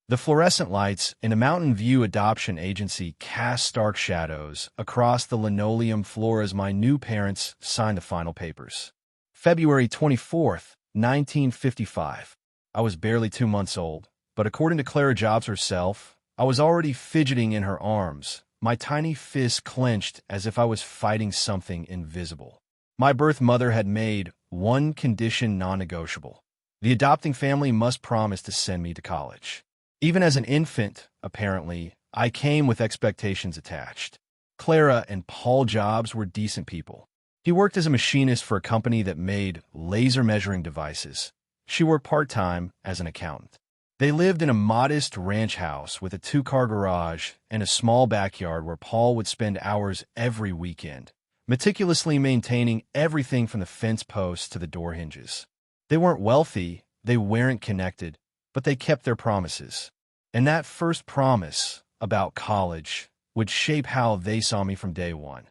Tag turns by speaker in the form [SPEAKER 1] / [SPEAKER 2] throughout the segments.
[SPEAKER 1] The fluorescent lights in a Mountain View adoption agency cast stark shadows across the linoleum floor as my new parents signed the final papers. February 24th, 1955. I was barely 2 months old, but according to Clara Jobs herself, I was already fidgeting in her arms, my tiny fist clenched as if I was fighting something invisible. My birth mother had made one condition non-negotiable. The adopting family must promise to send me to college. Even as an infant, apparently, I came with expectations attached. Clara and Paul Jobs were decent people. He worked as a machinist for a company that made laser measuring devices. She worked part-time as an accountant. They lived in a modest ranch house with a 2-car garage and a small backyard where Paul would spend hours every weekend, meticulously maintaining everything from the fence posts to the door hinges. They weren't wealthy, they weren't connected, but they kept their promises. And that first promise about college would shape how they saw me from day one.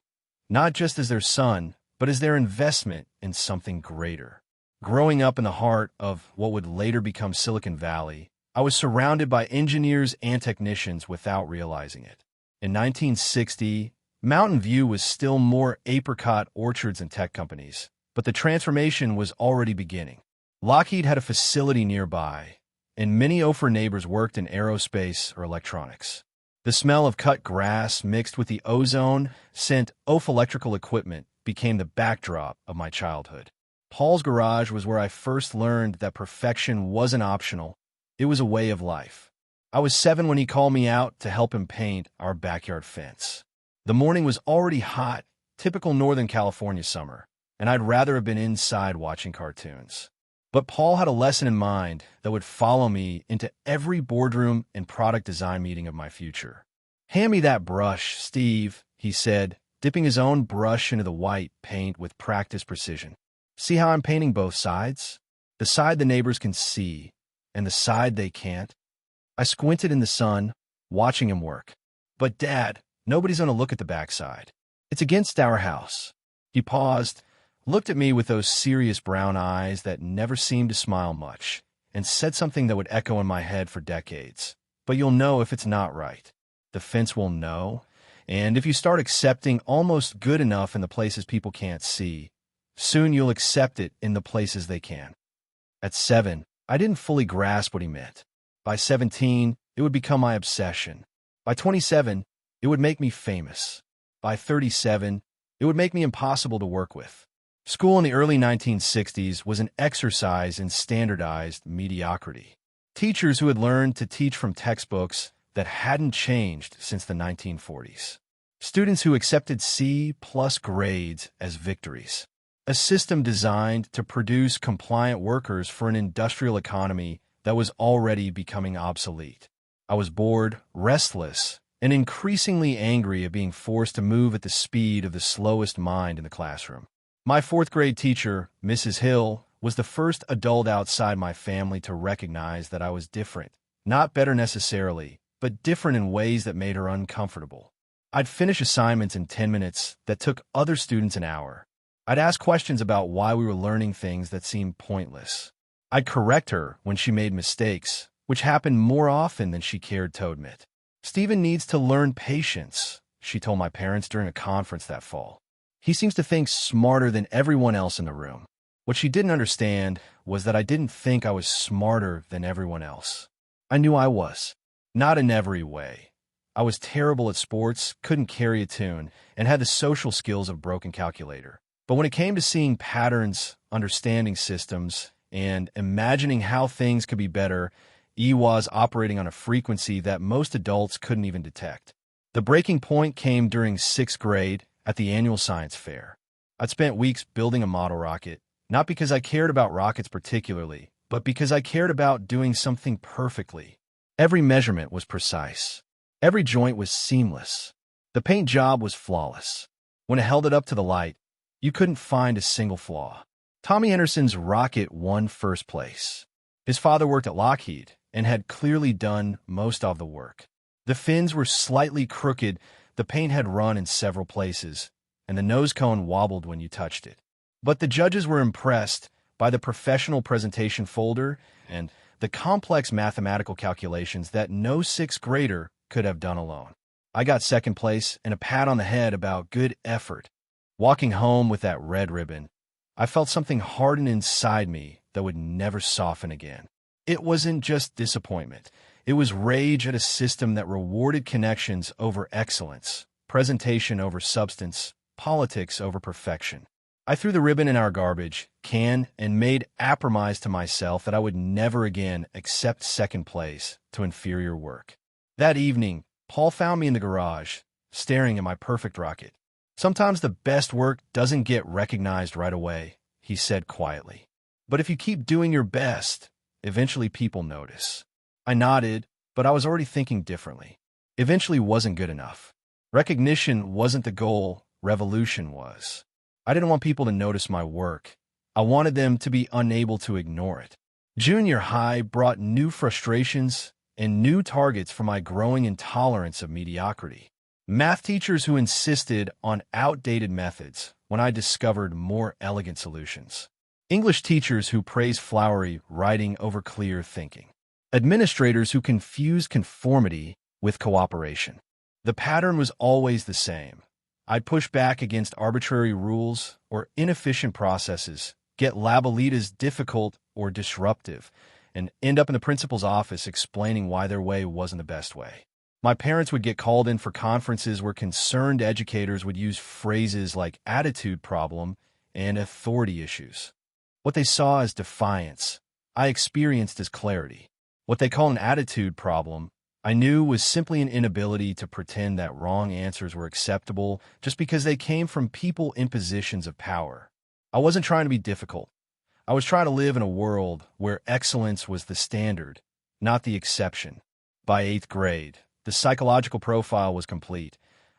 [SPEAKER 1] Not just as their son, but as their investment in something greater. Growing up in the heart of what would later become Silicon Valley, I was surrounded by engineers and technicians without realizing it. In 1960, Mountain View was still more apricot orchards and tech companies, but the transformation was already beginning. Lockheed had a facility nearby, and many Ophir neighbors worked in aerospace or electronics. The smell of cut grass mixed with the ozone-sent Ophir electrical equipment became the backdrop of my childhood. Paul's garage was where I first learned that perfection wasn't optional, it was a way of life. I was 7 when he called me out to help him paint our backyard fence. The morning was already hot, typical Northern California summer, and I'd rather have been inside watching cartoons. But Paul had a lesson in mind that would follow me into every boardroom and product design meeting of my future. "Hand me that brush, Steve," he said, dipping his own brush into the white paint with practiced precision. "See how I'm painting both sides? The side the neighbors can see, and the side they can't." I squinted in the sun, watching him work. "But Dad, nobody's going to look at the backside. It's against our house." He paused, looked at me with those serious brown eyes that never seemed to smile much, and said something that would echo in my head for decades. "But you'll know if it's not right. The fence will know, and if you start accepting almost good enough in the places people can't see, soon you'll accept it in the places they can." At 7, I didn't fully grasp what he meant. By 17, it would become my obsession. By 27, it would make me famous. By 37, it would make me impossible to work with. School in the early 1960s was an exercise in standardized mediocrity. Teachers who had learned to teach from textbooks that hadn't changed since the 1940s. Students who accepted C+ grades as victories. A system designed to produce compliant workers for an industrial economy that was already becoming obsolete. I was bored, restless, and increasingly angry at being forced to move at the speed of the slowest mind in the classroom. My 4th grade teacher, Mrs. Hill, was the first adult outside my family to recognize that I was different. Not better necessarily, but different in ways that made her uncomfortable. I'd finish assignments in 10 minutes that took other students an hour. I'd ask questions about why we were learning things that seemed pointless. I'd correct her when she made mistakes, which happened more often than she cared to admit. "Stephen needs to learn patience," she told my parents during a conference that fall. "He seems to think smarter than everyone else in the room." What she didn't understand was that I didn't think I was smarter than everyone else. I knew I was. Not in every way. I was terrible at sports, couldn't carry a tune, and had the social skills of a broken calculator. But when it came to seeing patterns, understanding systems, and imagining how things could be better, I was operating on a frequency that most adults couldn't even detect. The breaking point came during 6th grade at the annual science fair. I'd spent weeks building a model rocket, not because I cared about rockets particularly, but because I cared about doing something perfectly. Every measurement was precise. Every joint was seamless. The paint job was flawless. When I held it up to the light, you couldn't find a single flaw. Tommy Henderson's rocket won first place. His father worked at Lockheed and had clearly done most of the work. The fins were slightly crooked, the paint had run in several places, and the nose cone wobbled when you touched it. But the judges were impressed by the professional presentation folder and the complex mathematical calculations that no sixth grader could have done alone. I got second place and a pat on the head about good effort. Walking home with that red ribbon, I felt something harden inside me that would never soften again. It wasn't just disappointment. It was rage at a system that rewarded connections over excellence, presentation over substance, politics over perfection. I threw the ribbon in our garbage can and made a promise to myself that I would never again accept second place to inferior work. That evening, Paul found me in the garage, staring at my perfect rocket. "Sometimes the best work doesn't get recognized right away," he said quietly. "But if you keep doing your best, eventually people notice." I nodded, but I was already thinking differently. Eventually wasn't good enough. Recognition wasn't the goal, revolution was. I didn't want people to notice my work. I wanted them to be unable to ignore it. Junior high brought new frustrations and new targets for my growing intolerance of mediocrity. Math teachers who insisted on outdated methods when I discovered more elegant solutions. English teachers who praised flowery writing over clear thinking. Administrators who confused conformity with cooperation. The pattern was always the same. I'd push back against arbitrary rules or inefficient processes, get labelitas difficult or disruptive, and end up in the principal's office explaining why their way wasn't the best way. My parents would get called in for conferences where concerned educators would use phrases like attitude problem and authority issues. What they saw as defiance, I experienced as clarity. What they call an attitude problem, I knew was simply an inability to pretend that wrong answers were acceptable just because they came from people in positions of power. I wasn't trying to be difficult. I was trying to live in a world where excellence was the standard, not the exception. By 8th grade, the psychological profile was complete.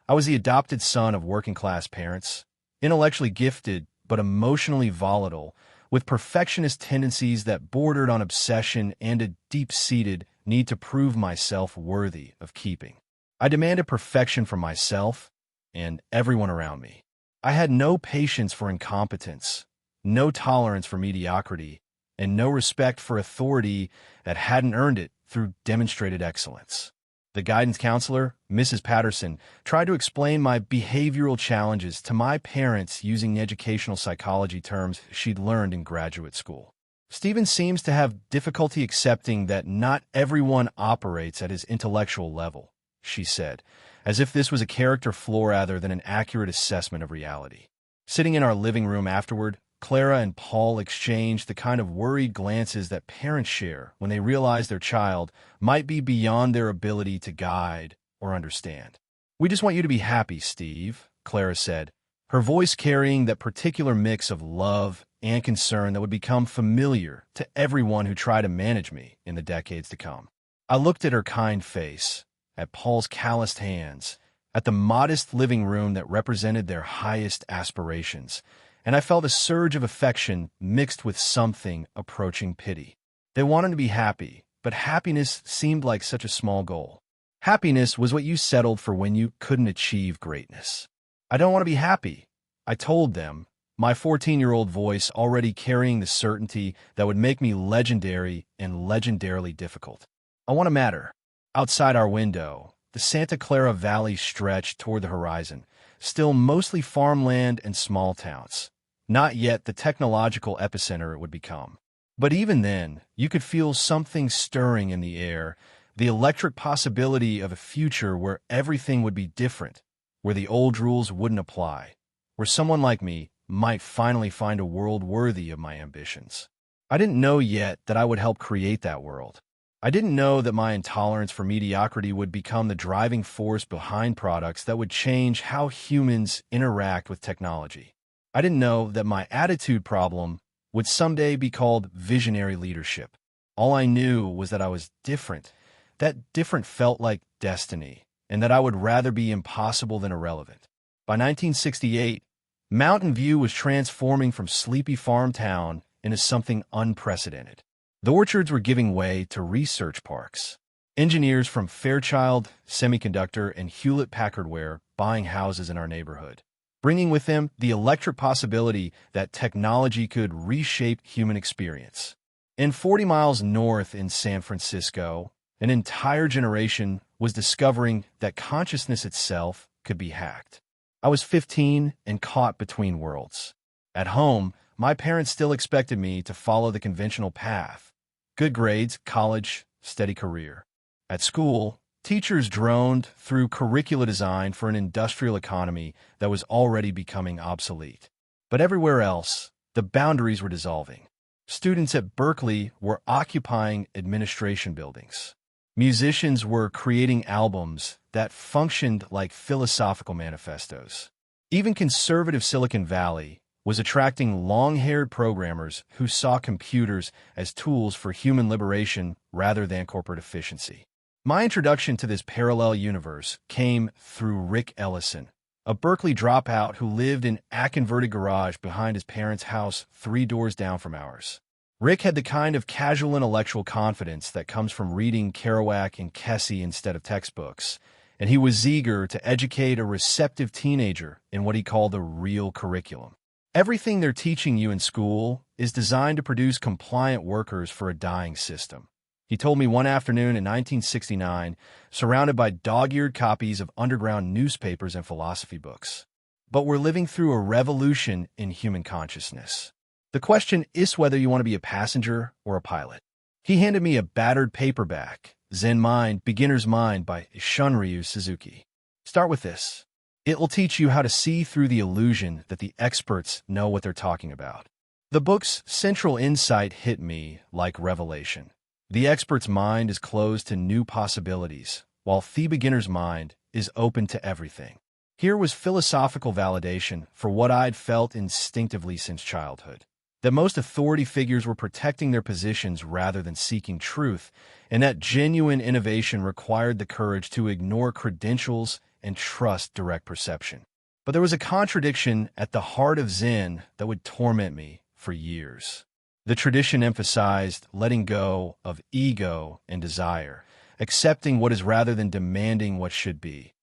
[SPEAKER 1] I was the adopted son of working-class parents, intellectually gifted but emotionally volatile, with perfectionist tendencies that bordered on obsession and a deep-seated need to prove myself worthy of keeping. I demanded perfection from myself and everyone around me. I had no patience for incompetence, no tolerance for mediocrity, and no respect for authority that hadn't earned it through demonstrated excellence. The guidance counselor, Mrs. Patterson, tried to explain my behavioral challenges to my parents using educational psychology terms she'd learned in graduate school. "Stephen seems to have difficulty accepting that not everyone operates at his intellectual level," she said, as if this was a character flaw rather than an accurate assessment of reality. Sitting in our living room afterward, Clara and Paul exchanged the kind of worried glances that parents share when they realize their child might be beyond their ability to guide or understand. "We just want you to be happy, Steve," Clara said, her voice carrying that particular mix of love and concern that would become familiar to everyone who tried to manage me in the decades to come. I looked at her kind face, at Paul's calloused hands, at the modest living room that represented their highest aspirations, and I felt a surge of affection mixed with something approaching pity. They wanted to be happy, but happiness seemed like such a small goal. Happiness was what you settled for when you couldn't achieve greatness. "I don't want to be happy," I told them, my 14-year-old voice already carrying the certainty that would make me legendary and legendarily difficult. "I want to matter." Outside our window, the Santa Clara Valley stretched toward the horizon, still mostly farmland and small towns. Not yet the technological epicenter it would become. But even then, you could feel something stirring in the air, the electric possibility of a future where everything would be different, where the old rules wouldn't apply, where someone like me might finally find a world worthy of my ambitions. I didn't know yet that I would help create that world. I didn't know that my intolerance for mediocrity would become the driving force behind products that would change how humans interact with technology. I didn't know that my attitude problem would someday be called visionary leadership. All I knew was that I was different. That different felt like destiny, and that I would rather be impossible than irrelevant. By 1968, Mountain View was transforming from sleepy farm town into something unprecedented. The orchards were giving way to research parks. Engineers from Fairchild, Semiconductor, and Hewlett-Packard were buying houses in our neighborhood, bringing with them the electric possibility that technology could reshape human experience. And 40 miles north in San Francisco, an entire generation was discovering that consciousness itself could be hacked. I was 15 and caught between worlds. At home, my parents still expected me to follow the conventional path: good grades, college, steady career. At school, teachers droned through curricula design for an industrial economy that was already becoming obsolete. But everywhere else, the boundaries were dissolving. Students at Berkeley were occupying administration buildings. Musicians were creating albums that functioned like philosophical manifestos. Even conservative Silicon Valley was attracting long-haired programmers who saw computers as tools for human liberation rather than corporate efficiency. My introduction to this parallel universe came through Rick Ellison, a Berkeley dropout who lived in a converted garage behind his parents' house 3 doors down from ours. Rick had the kind of casual intellectual confidence that comes from reading Kerouac and Kessie instead of textbooks, and he was eager to educate a receptive teenager in what he called the real curriculum. Everything they're teaching you in school is designed to produce compliant workers for a dying system, he told me one afternoon in 1969, surrounded by dog-eared copies of underground newspapers and philosophy books. But we're living through a revolution in human consciousness. The question is whether you want to be a passenger or a pilot. He handed me a battered paperback, Zen Mind, Beginner's Mind by Shunryu Suzuki. Start with this. It will teach you how to see through the illusion that the experts know what they're talking about. The book's central insight hit me like revelation. The expert's mind is closed to new possibilities, while the beginner's mind is open to everything. Here was philosophical validation for what I'd felt instinctively since childhood: that most authority figures were protecting their positions rather than seeking truth, and that genuine innovation required the courage to ignore credentials and trust direct perception. But there was a contradiction at the heart of Zen that would torment me for years. The tradition emphasized letting go of ego and desire, accepting what is rather than demanding what should be.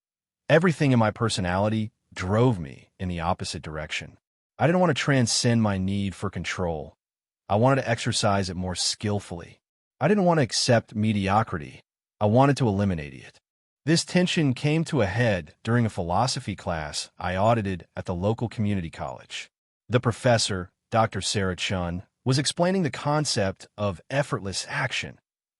[SPEAKER 1] Everything in my personality drove me in the opposite direction. I didn't want to transcend my need for control. I wanted to exercise it more skillfully. I didn't want to accept mediocrity. I wanted to eliminate it. This tension came to a head during a philosophy class I audited at the local community college. The professor, Dr. Sarah Chun, was explaining the concept of effortless action,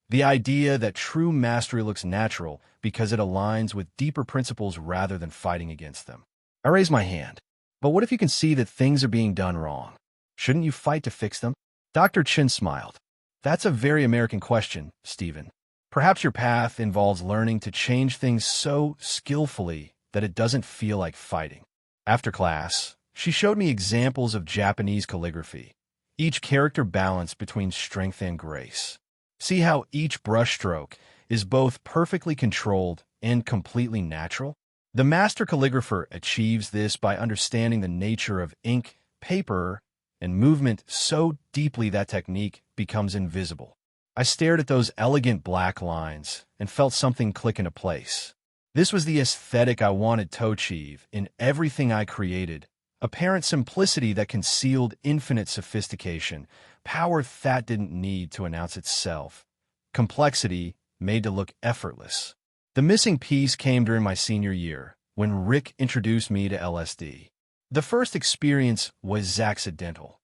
[SPEAKER 1] the idea that true mastery looks natural because it aligns with deeper principles rather than fighting against them. I raised my hand. But what if you can see that things are being done wrong? Shouldn't you fight to fix them? Dr. Chin smiled. That's a very American question, Stephen. Perhaps your path involves learning to change things so skillfully that it doesn't feel like fighting. After class, she showed me examples of Japanese calligraphy, each character balanced between strength and grace. See how each brushstroke is both perfectly controlled and completely natural? The master calligrapher achieves this by understanding the nature of ink, paper, and movement so deeply that technique becomes invisible. I stared at those elegant black lines and felt something click into place. This was the aesthetic I wanted to achieve in everything I created: apparent simplicity that concealed infinite sophistication, power that didn't need to announce itself, complexity made to look effortless. The missing piece came during my senior year, when Rick introduced me to LSD. The first experience was accidental.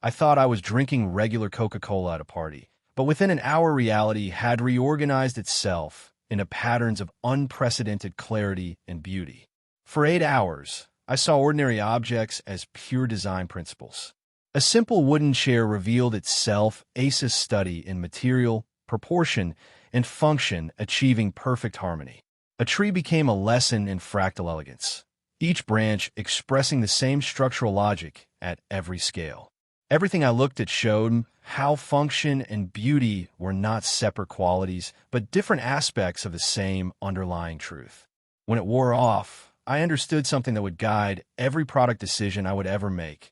[SPEAKER 1] I thought I was drinking regular Coca-Cola at a party, but within an hour reality had reorganized itself into patterns of unprecedented clarity and beauty. For 8 hours, I saw ordinary objects as pure design principles. A simple wooden chair revealed itself as a study in material, proportion, and function, achieving perfect harmony. A tree became a lesson in fractal elegance, each branch expressing the same structural logic at every scale. Everything I looked at showed how function and beauty were not separate qualities, but different aspects of the same underlying truth. When it wore off, I understood something that would guide every product decision I would ever make.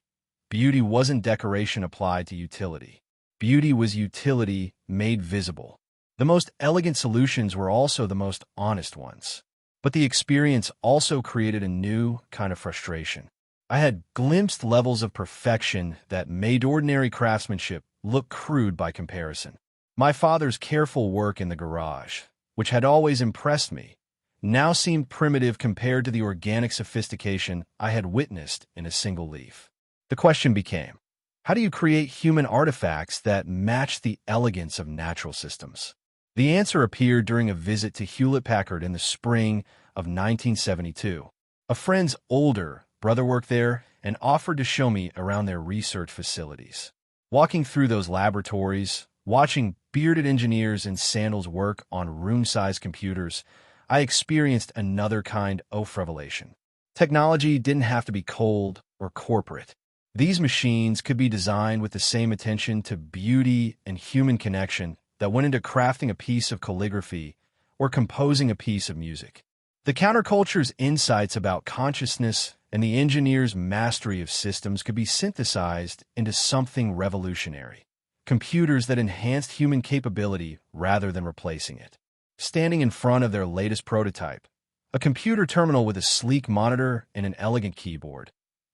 [SPEAKER 1] Beauty wasn't decoration applied to utility. Beauty was utility made visible. The most elegant solutions were also the most honest ones. But the experience also created a new kind of frustration. I had glimpsed levels of perfection that made ordinary craftsmanship looked crude by comparison. My father's careful work in the garage, which had always impressed me, now seemed primitive compared to the organic sophistication I had witnessed in a single leaf. The question became, how do you create human artifacts that match the elegance of natural systems? The answer appeared during a visit to Hewlett-Packard in the spring of 1972. A friend's older brother worked there and offered to show me around their research facilities. Walking through those laboratories, watching bearded engineers in sandals work on room-sized computers, I experienced another kind of revelation. Technology didn't have to be cold or corporate. These machines could be designed with the same attention to beauty and human connection that went into crafting a piece of calligraphy or composing a piece of music. The counterculture's insights about consciousness and the engineer's mastery of systems could be synthesized into something revolutionary. Computers that enhanced human capability rather than replacing it. Standing in front of their latest prototype, a computer terminal with a sleek monitor and an elegant keyboard,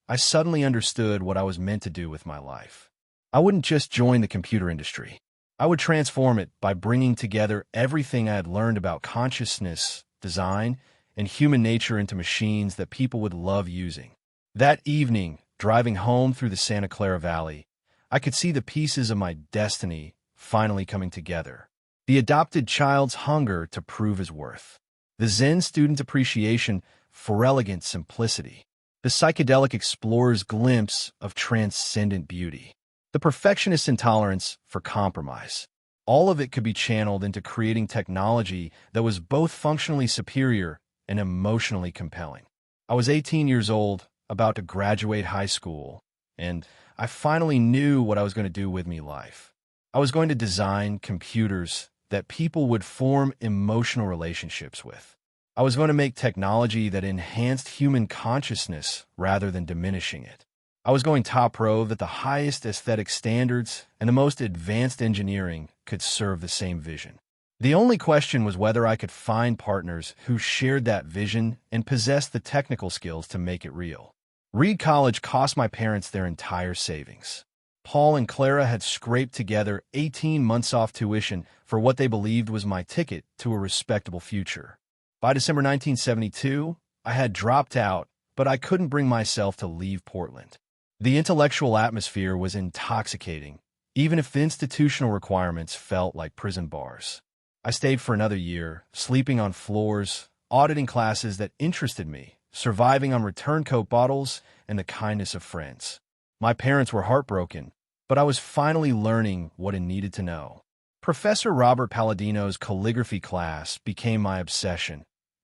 [SPEAKER 1] I suddenly understood what I was meant to do with my life. I wouldn't just join the computer industry. I would transform it by bringing together everything I had learned about consciousness, design, and human nature into machines that people would love using. That evening, driving home through the Santa Clara Valley, I could see the pieces of my destiny finally coming together. The adopted child's hunger to prove his worth. The Zen student's appreciation for elegant simplicity. The psychedelic explorer's glimpse of transcendent beauty. The perfectionist's intolerance for compromise. All of it could be channeled into creating technology that was both functionally superior and emotionally compelling. I was 18 years old, about to graduate high school, and I finally knew what I was going to do with my life. I was going to design computers that people would form emotional relationships with. I was going to make technology that enhanced human consciousness rather than diminishing it. I was going top row that the highest aesthetic standards and the most advanced engineering could serve the same vision. The only question was whether I could find partners who shared that vision and possessed the technical skills to make it real. Reed College cost my parents their entire savings. Paul and Clara had scraped together 18 months off tuition for what they believed was my ticket to a respectable future. By December 1972, I had dropped out, but I couldn't bring myself to leave Portland. The intellectual atmosphere was intoxicating, even if the institutional requirements felt like prison bars. I stayed for another year, sleeping on floors, auditing classes that interested me, surviving on return Coke bottles and the kindness of friends. My parents were heartbroken, but I was finally learning what I needed to know. Professor Robert Palladino's calligraphy class became my obsession.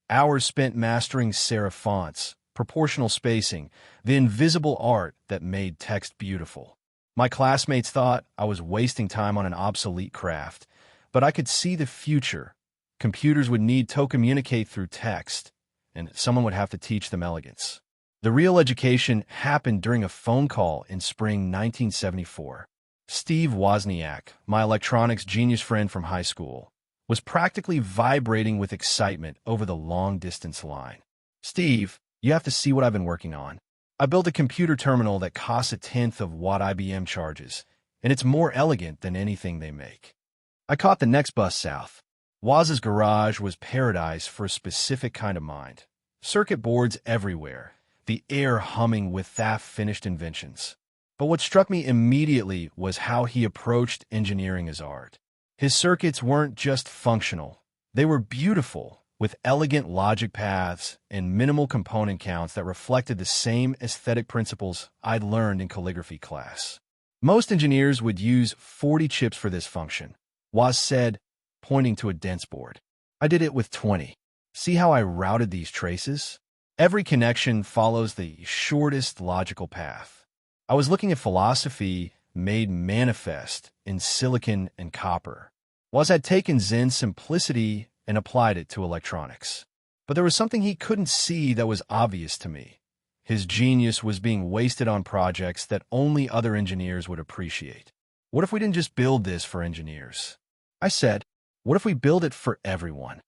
[SPEAKER 1] Hours spent mastering serif fonts, proportional spacing, the invisible art that made text beautiful. My classmates thought I was wasting time on an obsolete craft, but I could see the future. Computers would need to communicate through text, and someone would have to teach them elegance. The real education happened during a phone call in spring 1974. Steve Wozniak, my electronics genius friend from high school, was practically vibrating with excitement over the long-distance line. "Steve, you have to see what I've been working on. I built a computer terminal that costs a tenth of what IBM charges, and it's more elegant than anything they make." I caught the next bus south. Woz's garage was paradise for a specific kind of mind. Circuit boards everywhere, the air humming with half-finished inventions. But what struck me immediately was how he approached engineering as art. His circuits weren't just functional. They were beautiful, with elegant logic paths and minimal component counts that reflected the same aesthetic principles I'd learned in calligraphy class. Most engineers would use 40 chips for this function, Woz said, pointing to a dense board. I did it with 20. See how I routed these traces? Every connection follows the shortest logical path. I was looking at philosophy made manifest in silicon and copper. Woz had taken Zen's simplicity and applied it to electronics. But there was something he couldn't see that was obvious to me. His genius was being wasted on projects that only other engineers would appreciate. What if we didn't just build this for engineers? I said, what if we build it for everyone?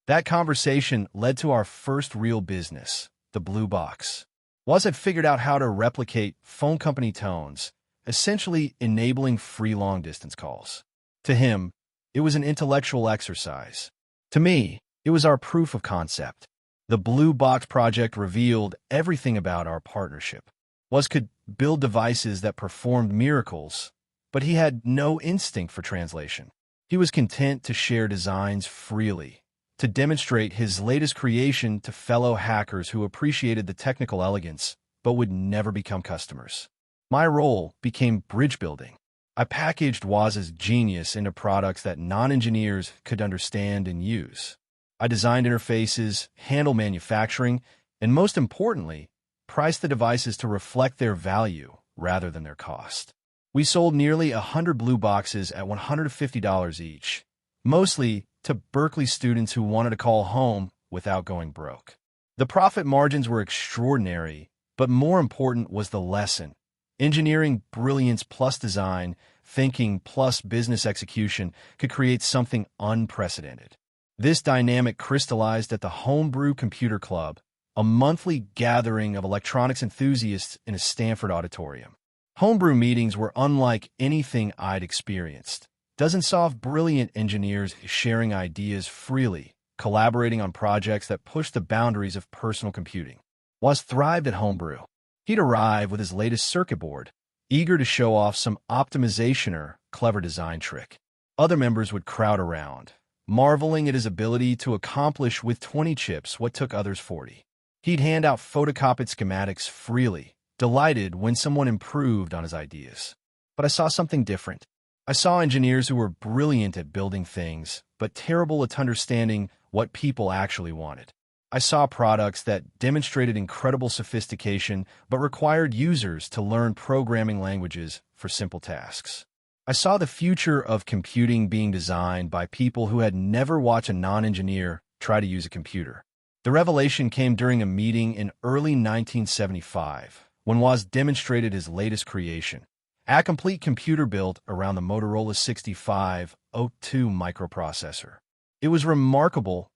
[SPEAKER 1] That conversation led to our first real business, the Blue Box. Woz had figured out how to replicate phone company tones, essentially enabling free long-distance calls. To him, it was an intellectual exercise. To me, it was our proof of concept. The Blue Box project revealed everything about our partnership. Woz could build devices that performed miracles, but he had no instinct for translation. He was content to share designs freely, to demonstrate his latest creation to fellow hackers who appreciated the technical elegance but would never become customers. My role became bridge building. I packaged Woz's genius into products that non-engineers could understand and use. I designed interfaces, handled manufacturing, and most importantly, priced the devices to reflect their value rather than their cost. We sold nearly 100 Blue Boxes at $150 each, mostly to Berkeley students who wanted to call home without going broke. The profit margins were extraordinary, but more important was the lesson. Engineering brilliance plus design, thinking plus business execution could create something unprecedented. This dynamic crystallized at the Homebrew Computer Club, a monthly gathering of electronics enthusiasts in a Stanford auditorium. Homebrew meetings were unlike anything I'd experienced. Dozens of brilliant engineers sharing ideas freely, collaborating on projects that pushed the boundaries of personal computing. Woz thrived at Homebrew. He'd arrive with his latest circuit board, eager to show off some optimization or clever design trick. Other members would crowd around, marveling at his ability to accomplish with 20 chips what took others 40. He'd hand out photocopied schematics freely, delighted when someone improved on his ideas. But I saw something different. I saw engineers who were brilliant at building things, but terrible at understanding what people actually wanted. I saw products that demonstrated incredible sophistication but required users to learn programming languages for simple tasks. I saw the future of computing being designed by people who had never watched a non-engineer try to use a computer. The revelation came during a meeting in early 1975, when Woz demonstrated his latest creation, a complete computer built around the Motorola 6502 microprocessor. It was remarkable,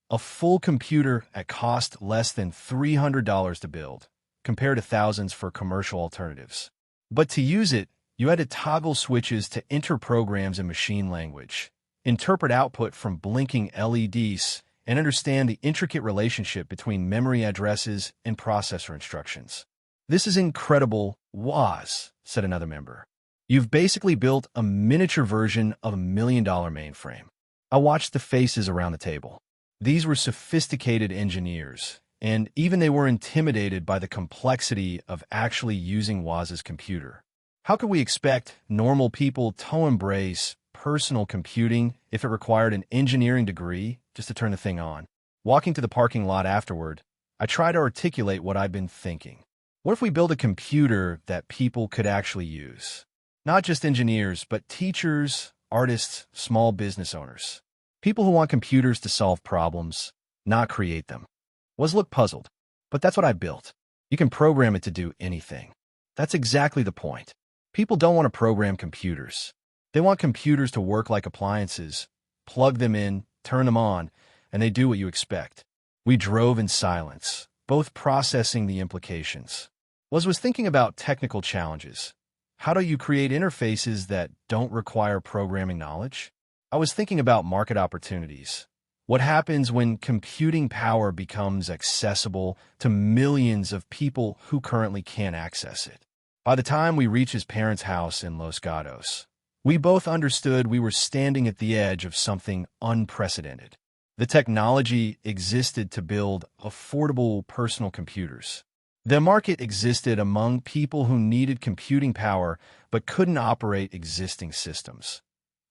[SPEAKER 1] a full computer at cost less than $300 to build, compared to thousands for commercial alternatives. But to use it, you had to toggle switches to enter programs in machine language, interpret output from blinking LEDs, and understand the intricate relationship between memory addresses and processor instructions. "This is incredible, Woz," said another member. "You've basically built a miniature version of $1 million mainframe." I watched the faces around the table. These were sophisticated engineers, and even they were intimidated by the complexity of actually using Woz's computer. How could we expect normal people to embrace personal computing if it required an engineering degree just to turn the thing on? Walking to the parking lot afterward, I tried to articulate what I'd been thinking. What if we build a computer that people could actually use? Not just engineers, but teachers, artists, small business owners. People who want computers to solve problems, not create them. Woz looked puzzled. But that's what I built. You can program it to do anything. That's exactly the point. People don't want to program computers. They want computers to work like appliances. Plug them in, turn them on, and they do what you expect. We drove in silence, both processing the implications. Woz was thinking about technical challenges. How do you create interfaces that don't require programming knowledge? I was thinking about market opportunities. What happens when computing power becomes accessible to millions of people who currently can't access it? By the time we reached his parents' house in Los Gatos, we both understood we were standing at the edge of something unprecedented. The technology existed to build affordable personal computers. The market existed among people who needed computing power but couldn't operate existing systems.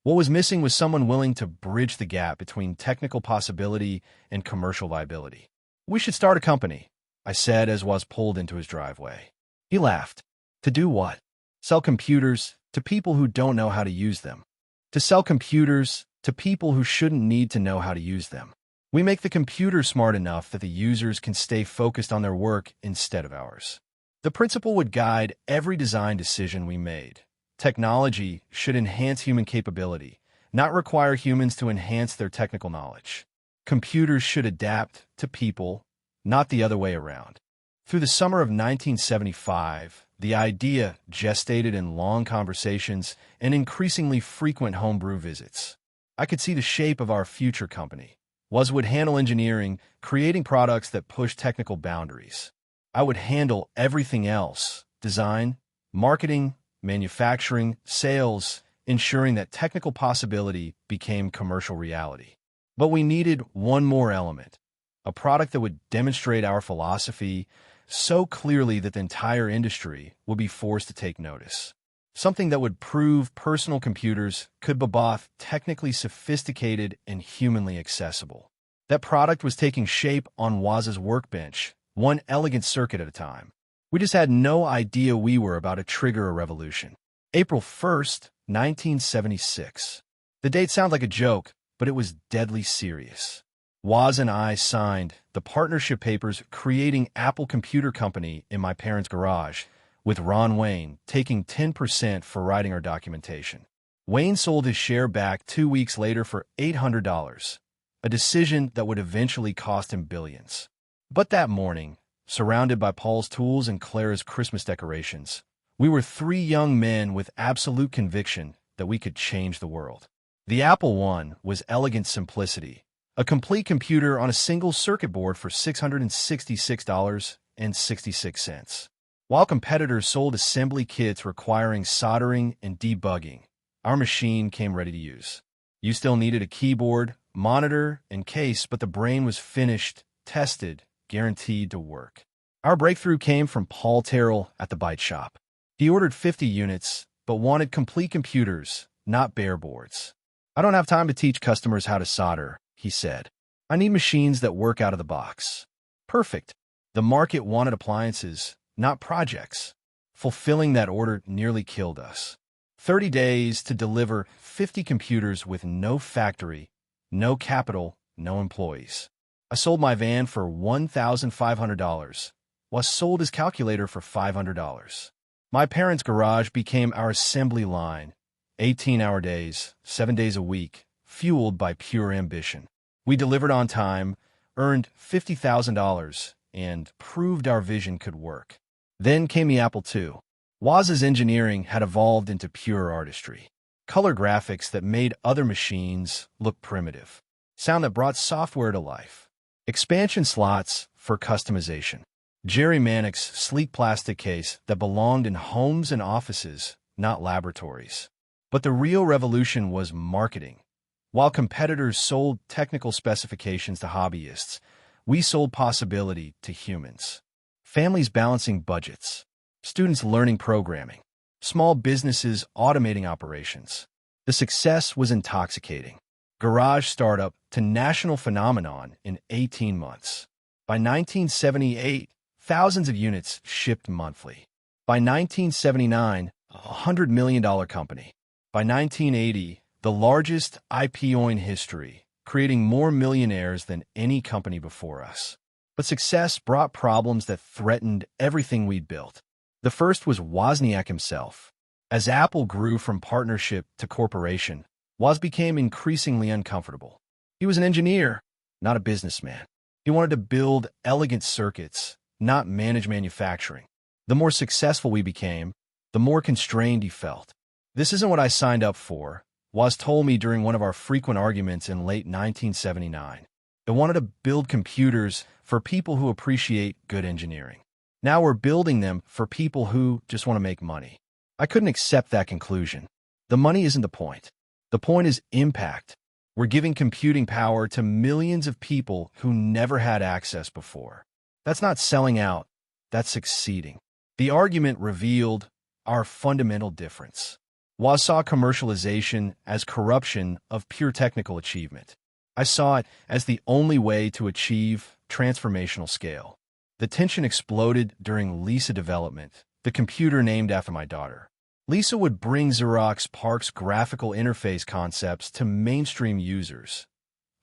[SPEAKER 1] What was missing was someone willing to bridge the gap between technical possibility and commercial viability. "We should start a company," I said as Woz pulled into his driveway. He laughed. "To do what?" "Sell computers to people who don't know how to use them. To sell computers to people who shouldn't need to know how to use them. We make the computer smart enough that the users can stay focused on their work instead of ours." The principle would guide every design decision we made. Technology should enhance human capability, not require humans to enhance their technical knowledge. Computers should adapt to people, not the other way around. Through the summer of 1975, The idea gestated in long conversations and increasingly frequent homebrew visits. I could see the shape of our future company. Woz would handle engineering, creating products that push technical boundaries. I would handle everything else: design, marketing, manufacturing, sales, ensuring that technical possibility became commercial reality. But we needed one more element, a product that would demonstrate our philosophy so clearly that the entire industry would be forced to take notice. Something that would prove personal computers could be both technically sophisticated and humanly accessible. That product was taking shape on Woz's workbench, one elegant circuit at a time. We just had no idea we were about to trigger a revolution. April 1st, 1976. The date sounds like a joke, but it was deadly serious. Woz and I signed the partnership papers creating Apple Computer Company in my parents' garage, with Ron Wayne taking 10% for writing our documentation. Wayne sold his share back 2 weeks later for $800, a decision that would eventually cost him billions. But that morning, surrounded by Paul's tools and Clara's Christmas decorations, we were three young men with absolute conviction that we could change the world. The Apple I was elegant simplicity, a complete computer on a single circuit board for $666.66. While competitors sold assembly kits requiring soldering and debugging, our machine came ready to use. You still needed a keyboard, monitor, and case, but the brain was finished, tested, guaranteed to work. Our breakthrough came from Paul Terrell at the Byte Shop. He ordered 50 units, but wanted complete computers, not bare boards. "I don't have time to teach customers how to solder," he said. "I need machines that work out of the box." Perfect. The market wanted appliances, not projects. Fulfilling that order nearly killed us. 30 days to deliver 50 computers with no factory, no capital, no employees. I sold my van for $1,500, was sold his calculator for $500. My parents' garage became our assembly line, 18-hour days, 7 days a week, fueled by pure ambition. We delivered on time, earned $50,000, and proved our vision could work. Then came the Apple II. Woz's engineering had evolved into pure artistry. Color graphics that made other machines look primitive. Sound that brought software to life. Expansion slots for customization. Jerry Manick's sleek plastic case that belonged in homes and offices, not laboratories. But the real revolution was marketing. While competitors sold technical specifications to hobbyists, we sold possibility to humans. Families balancing budgets, students learning programming, small businesses automating operations. The success was intoxicating. Garage startup to national phenomenon in 18 months. By 1978, thousands of units shipped monthly. By 1979, a $100 million company. By 1980, the largest IPO in history, creating more millionaires than any company before us. But success brought problems that threatened everything we'd built. The first was Wozniak himself. As Apple grew from partnership to corporation, Woz became increasingly uncomfortable. He was an engineer, not a businessman. He wanted to build elegant circuits, not manage manufacturing. The more successful we became, the more constrained he felt. "This isn't what I signed up for," Woz told me during one of our frequent arguments in late 1979. "I wanted to build computers for people who appreciate good engineering. Now we're building them for people who just want to make money." I couldn't accept that conclusion. The money isn't the point. The point is impact. We're giving computing power to millions of people who never had access before. That's not selling out. That's succeeding. The argument revealed our fundamental difference. Woz saw commercialization as corruption of pure technical achievement. I saw it as the only way to achieve transformational scale. The tension exploded during Lisa development, the computer named after my daughter. Lisa would bring Xerox PARC's graphical interface concepts to mainstream users.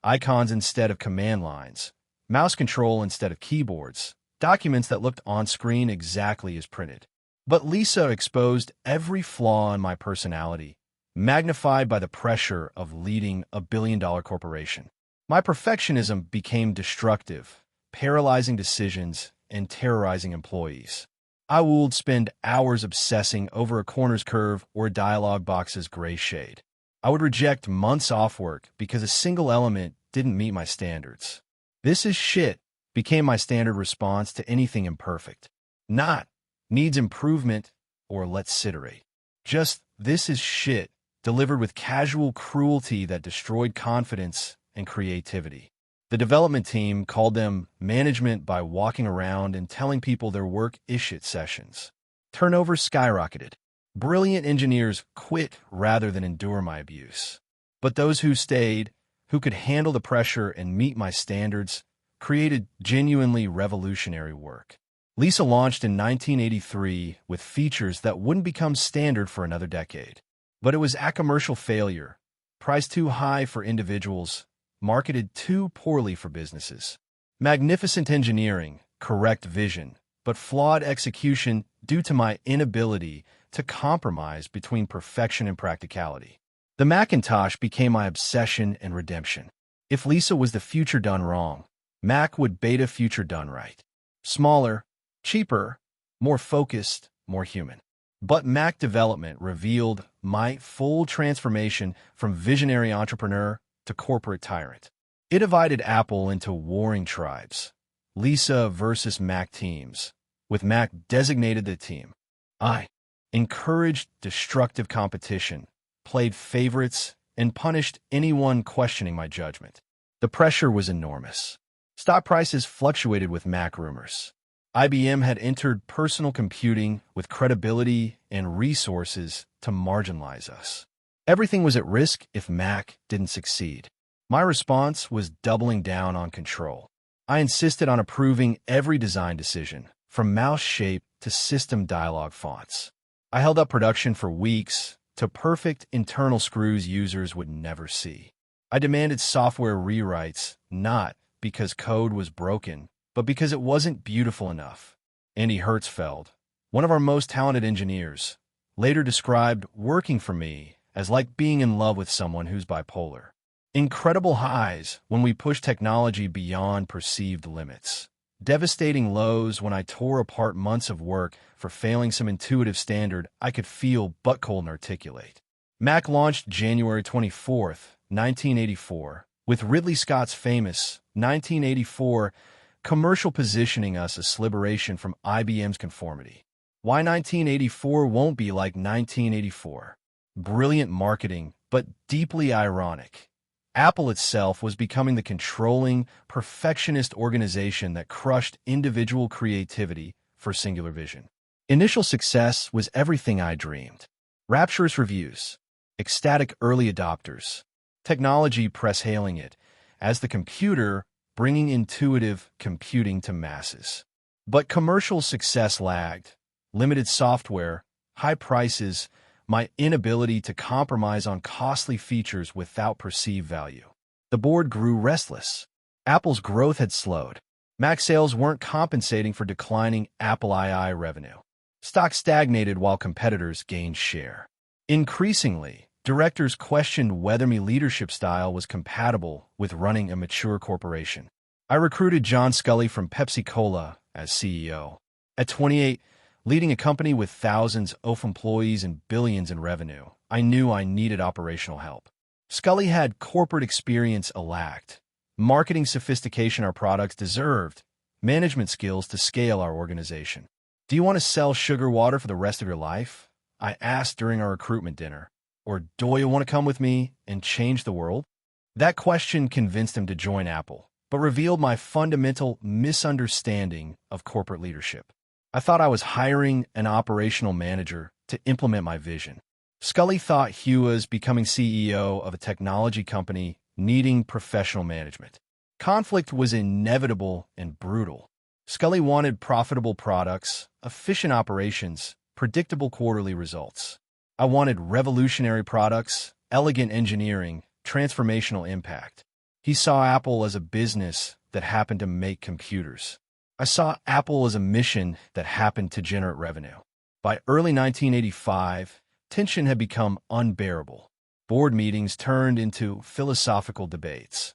[SPEAKER 1] Icons instead of command lines, mouse control instead of keyboards, documents that looked on screen exactly as printed. But Lisa exposed every flaw in my personality, magnified by the pressure of leading a billion-dollar corporation. My perfectionism became destructive, paralyzing decisions and terrorizing employees. I would spend hours obsessing over a corner's curve or a dialogue box's gray shade. I would reject months off work because a single element didn't meet my standards. "This is shit" became my standard response to anything imperfect. Not "needs improvement" or "let's iterate." Just "this is shit," delivered with casual cruelty that destroyed confidence and creativity. The development team called them management by walking around and telling people their work is shit sessions. Turnover skyrocketed. Brilliant engineers quit rather than endure my abuse. But those who stayed, who could handle the pressure and meet my standards, created genuinely revolutionary work. Lisa launched in 1983 with features that wouldn't become standard for another decade. But it was a commercial failure, priced too high for individuals, marketed too poorly for businesses. Magnificent engineering, correct vision, but flawed execution due to my inability to compromise between perfection and practicality. The Macintosh became my obsession and redemption. If Lisa was the future done wrong, Mac would beta future done right. Smaller, cheaper, more focused, more human. But Mac development revealed my full transformation from visionary entrepreneur to corporate tyrant. It divided Apple into warring tribes, Lisa versus Mac teams, with Mac designated the team. I encouraged destructive competition, played favorites, and punished anyone questioning my judgment. The pressure was enormous. Stock prices fluctuated with Mac rumors. IBM had entered personal computing with credibility and resources to marginalize us. Everything was at risk if Mac didn't succeed. My response was doubling down on control. I insisted on approving every design decision, from mouse shape to system dialog fonts. I held up production for weeks to perfect internal screws users would never see. I demanded software rewrites, not because code was broken, but because it wasn't beautiful enough. Andy Hertzfeld, one of our most talented engineers, later described working for me as like being in love with someone who's bipolar. Incredible highs when we push technology beyond perceived limits. Devastating lows when I tore apart months of work for failing some intuitive standard I could feel but couldn't articulate. Mac launched January 24th, 1984, with Ridley Scott's famous 1984 commercial positioning us as liberation from IBM's conformity. Why 1984 won't be like 1984? Brilliant marketing, but deeply ironic. Apple itself was becoming the controlling, perfectionist organization that crushed individual creativity for singular vision. Initial success was everything I dreamed. Rapturous reviews, ecstatic early adopters, technology press hailing it as the computer bringing intuitive computing to masses. But commercial success lagged. Limited software, high prices, my inability to compromise on costly features without perceived value. The board grew restless. Apple's growth had slowed. Mac sales weren't compensating for declining Apple II revenue. Stock stagnated while competitors gained share. Increasingly, directors questioned whether my leadership style was compatible with running a mature corporation. I recruited John Scully from Pepsi-Cola as CEO. At 28, leading a company with thousands of employees and billions in revenue, I knew I needed operational help. Scully had corporate experience I lacked, marketing sophistication our products deserved, management skills to scale our organization. "Do you want to sell sugar water for the rest of your life?" I asked during our recruitment dinner. "Or do you want to come with me and change the world?" That question convinced him to join Apple, but revealed my fundamental misunderstanding of corporate leadership. I thought I was hiring an operational manager to implement my vision. Scully thought he was becoming CEO of a technology company needing professional management. Conflict was inevitable and brutal. Scully wanted profitable products, efficient operations, predictable quarterly results. I wanted revolutionary products, elegant engineering, transformational impact. He saw Apple as a business that happened to make computers. I saw Apple as a mission that happened to generate revenue. By early 1985, tension had become unbearable. Board meetings turned into philosophical debates.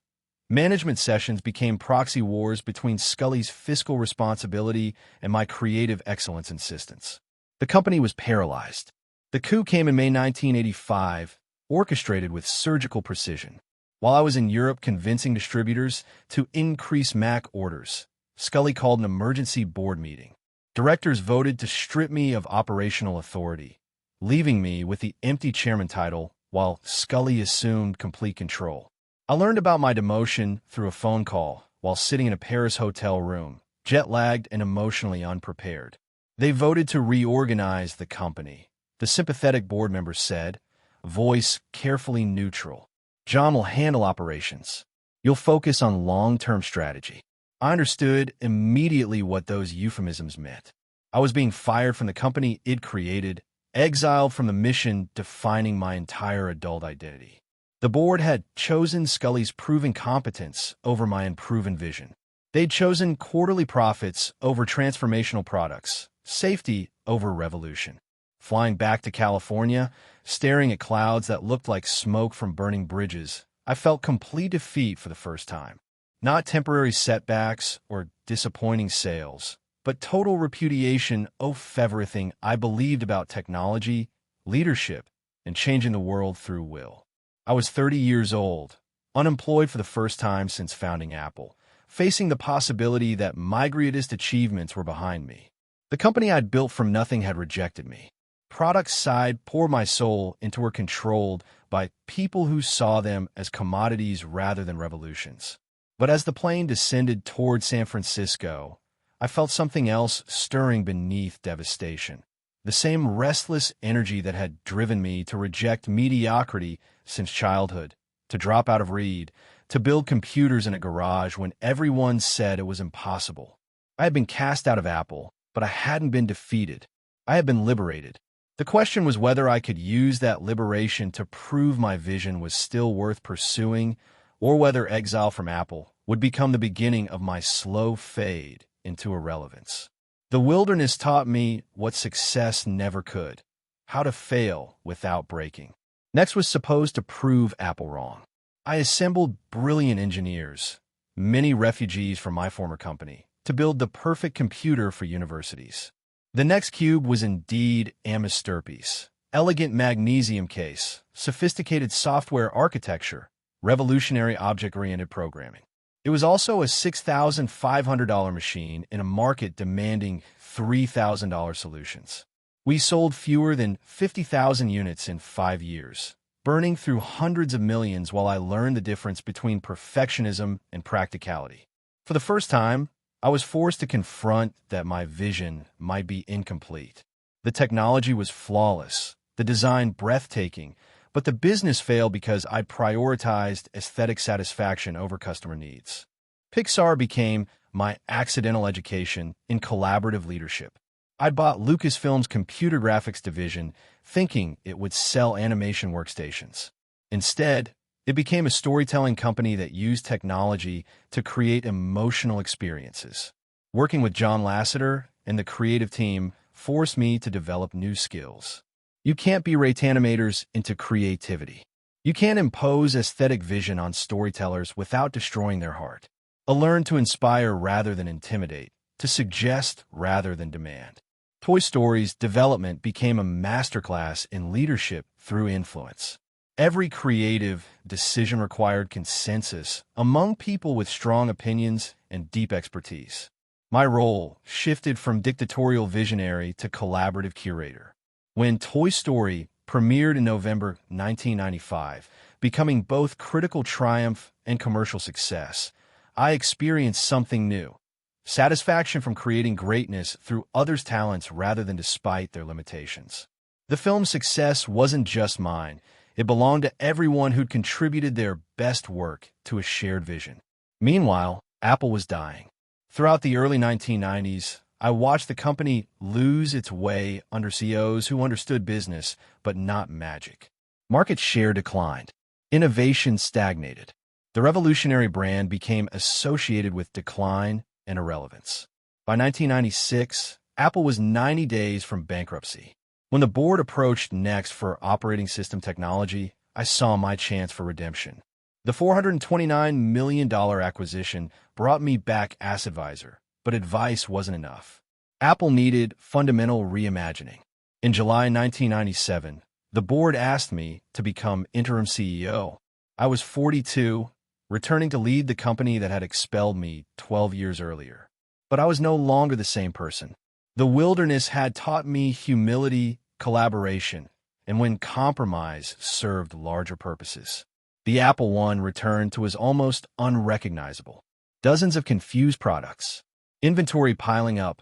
[SPEAKER 1] Management sessions became proxy wars between Scully's fiscal responsibility and my creative excellence insistence. The company was paralyzed. The coup came in May 1985, orchestrated with surgical precision. While I was in Europe convincing distributors to increase Mac orders, Scully called an emergency board meeting. Directors voted to strip me of operational authority, leaving me with the empty chairman title while Scully assumed complete control. I learned about my demotion through a phone call while sitting in a Paris hotel room, jet-lagged and emotionally unprepared. They voted to reorganize the company. The sympathetic board members said, voice carefully neutral. John will handle operations. You'll focus on long-term strategy. I understood immediately what those euphemisms meant. I was being fired from the company it created, exiled from the mission defining my entire adult identity. The board had chosen Scully's proven competence over my unproven vision. They'd chosen quarterly profits over transformational products, safety over revolution. Flying back to California, staring at clouds that looked like smoke from burning bridges, I felt complete defeat for the first time. Not temporary setbacks or disappointing sales, but total repudiation of everything I believed about technology, leadership, and changing the world through will. I was 30 years old, unemployed for the first time since founding Apple, facing the possibility that my greatest achievements were behind me. The company I'd built from nothing had rejected me. Product side poured my soul into were controlled by people who saw them as commodities rather than revolutions. But as the plane descended toward San Francisco, I felt something else stirring beneath devastation. The same restless energy that had driven me to reject mediocrity since childhood, to drop out of Reed, to build computers in a garage when everyone said it was impossible. I had been cast out of Apple, but I hadn't been defeated. I had been liberated. The question was whether I could use that liberation to prove my vision was still worth pursuing, or whether exile from Apple would become the beginning of my slow fade into irrelevance. The wilderness taught me what success never could, how to fail without breaking. Next was supposed to prove Apple wrong. I assembled brilliant engineers, many refugees from my former company, to build the perfect computer for universities. The next cube was indeed a masterpiece. Elegant magnesium case, sophisticated software architecture, revolutionary object-oriented programming. It was also a $6,500 machine in a market demanding $3,000 solutions. We sold fewer than 50,000 units in 5 years, burning through hundreds of millions while I learned the difference between perfectionism and practicality. For the first time, I was forced to confront that my vision might be incomplete. The technology was flawless, the design breathtaking, but the business failed because I prioritized aesthetic satisfaction over customer needs. Pixar became my accidental education in collaborative leadership. I bought Lucasfilm's computer graphics division thinking it would sell animation workstations. Instead, it became a storytelling company that used technology to create emotional experiences. Working with John Lasseter and the creative team forced me to develop new skills. You can't berate animators into creativity. You can't impose aesthetic vision on storytellers without destroying their heart. I learned to inspire rather than intimidate, to suggest rather than demand. Toy Story's development became a masterclass in leadership through influence. Every creative decision required consensus among people with strong opinions and deep expertise. My role shifted from dictatorial visionary to collaborative curator. When Toy Story premiered in November 1995, becoming both critical triumph and commercial success, I experienced something new. Satisfaction from creating greatness through others' talents rather than despite their limitations. The film's success wasn't just mine. It belonged to everyone who'd contributed their best work to a shared vision. Meanwhile, Apple was dying. Throughout the early 1990s, I watched the company lose its way under CEOs who understood business, but not magic. Market share declined. Innovation stagnated. The revolutionary brand became associated with decline and irrelevance. By 1996, Apple was 90 days from bankruptcy. When the board approached next for operating system technology, I saw my chance for redemption. The $429 million acquisition brought me back as advisor, but advice wasn't enough. Apple needed fundamental reimagining. In July 1997, the board asked me to become interim CEO. I was 42, returning to lead the company that had expelled me 12 years earlier. But I was no longer the same person. The wilderness had taught me humility, collaboration, and when compromise served larger purposes. The Apple One returned to was almost unrecognizable. Dozens of confused products, inventory piling up,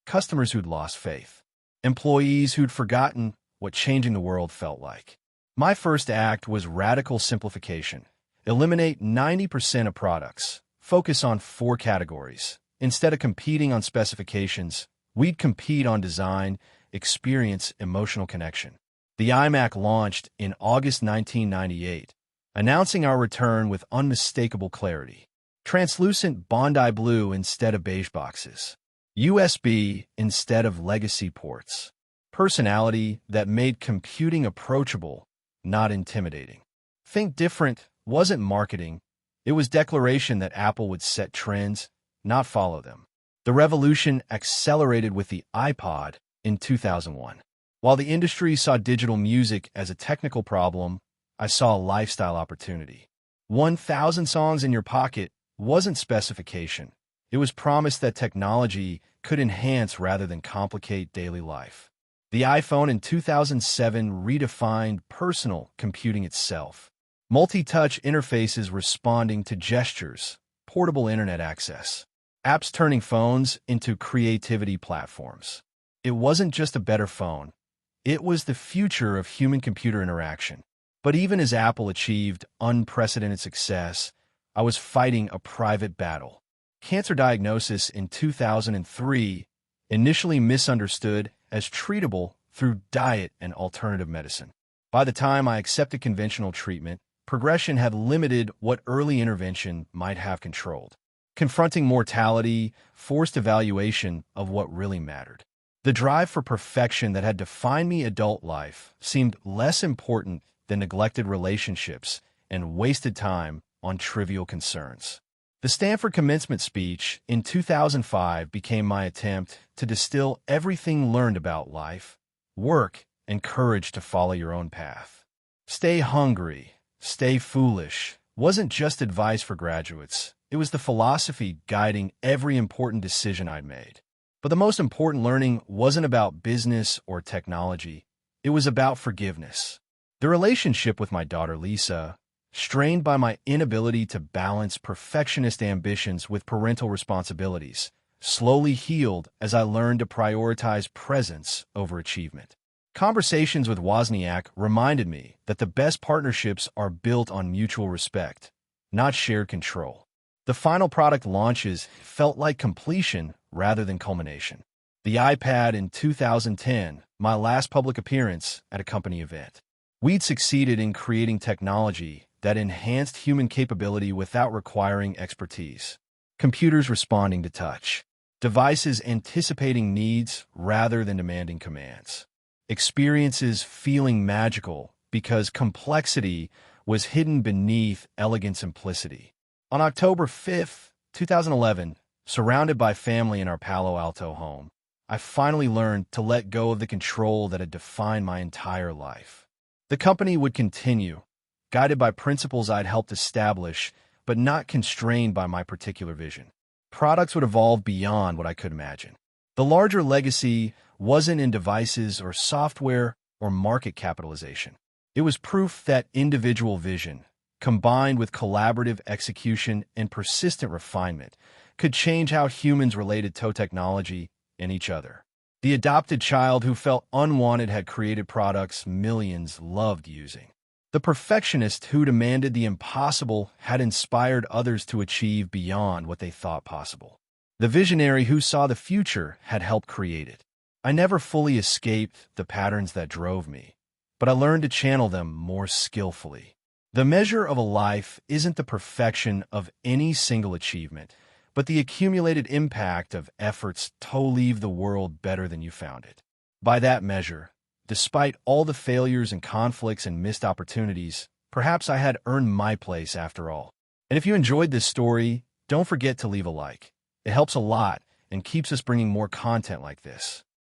[SPEAKER 1] customers who'd lost faith, employees who'd forgotten what changing the world felt like. My first act was radical simplification. Eliminate 90% of products. Focus on 4 categories. Instead of competing on specifications, we'd compete on design, experience, emotional connection. The iMac launched in August 1998, announcing our return with unmistakable clarity. Translucent Bondi blue instead of beige boxes. USB instead of legacy ports. Personality that made computing approachable, not intimidating. Think different wasn't marketing. It was declaration that Apple would set trends, not follow them. The revolution accelerated with the iPod in 2001. While the industry saw digital music as a technical problem, I saw a lifestyle opportunity. 1,000 songs in your pocket wasn't specification. It was promise that technology could enhance rather than complicate daily life. The iPhone in 2007 redefined personal computing itself. Multi-touch interfaces responding to gestures, portable internet access, apps turning phones into creativity platforms. It wasn't just a better phone. It was the future of human-computer interaction. But even as Apple achieved unprecedented success, I was fighting a private battle. Cancer diagnosis in 2003, initially misunderstood as treatable through diet and alternative medicine. By the time I accepted conventional treatment, progression had limited what early intervention might have controlled. Confronting mortality forced evaluation of what really mattered. The drive for perfection that had defined me adult life seemed less important than neglected relationships and wasted time on trivial concerns. The Stanford commencement speech in 2005 became my attempt to distill everything learned about life, work, and courage to follow your own path. Stay hungry, stay foolish wasn't just advice for graduates. It was the philosophy guiding every important decision I'd made. But the most important learning wasn't about business or technology. It was about forgiveness. The relationship with my daughter Lisa, strained by my inability to balance perfectionist ambitions with parental responsibilities, slowly healed as I learned to prioritize presence over achievement. Conversations with Wozniak reminded me that the best partnerships are built on mutual respect, not shared control. The final product launches felt like completion rather than culmination. The iPad in 2010, my last public appearance at a company event. We'd succeeded in creating technology that enhanced human capability without requiring expertise. Computers responding to touch. Devices anticipating needs rather than demanding commands. Experiences feeling magical because complexity was hidden beneath elegant simplicity. On October 5, 2011, surrounded by family in our Palo Alto home, I finally learned to let go of the control that had defined my entire life. The company would continue, guided by principles I'd helped establish, but not constrained by my particular vision. Products would evolve beyond what I could imagine. The larger legacy wasn't in devices or software or market capitalization. It was proof that individual vision, combined with collaborative execution and persistent refinement, could change how humans related to technology and each other. The adopted child who felt unwanted had created products millions loved using. The perfectionist who demanded the impossible had inspired others to achieve beyond what they thought possible. The visionary who saw the future had helped create it. I never fully escaped the patterns that drove me, but I learned to channel them more skillfully. The measure of a life isn't the perfection of any single achievement, but the accumulated impact of efforts to leave the world better than you found it. By that measure, despite all the failures and conflicts and missed opportunities, Perhaps I had earned my place after all. And if you enjoyed this story, don't forget to leave a like. It helps a lot and keeps us bringing more content like this.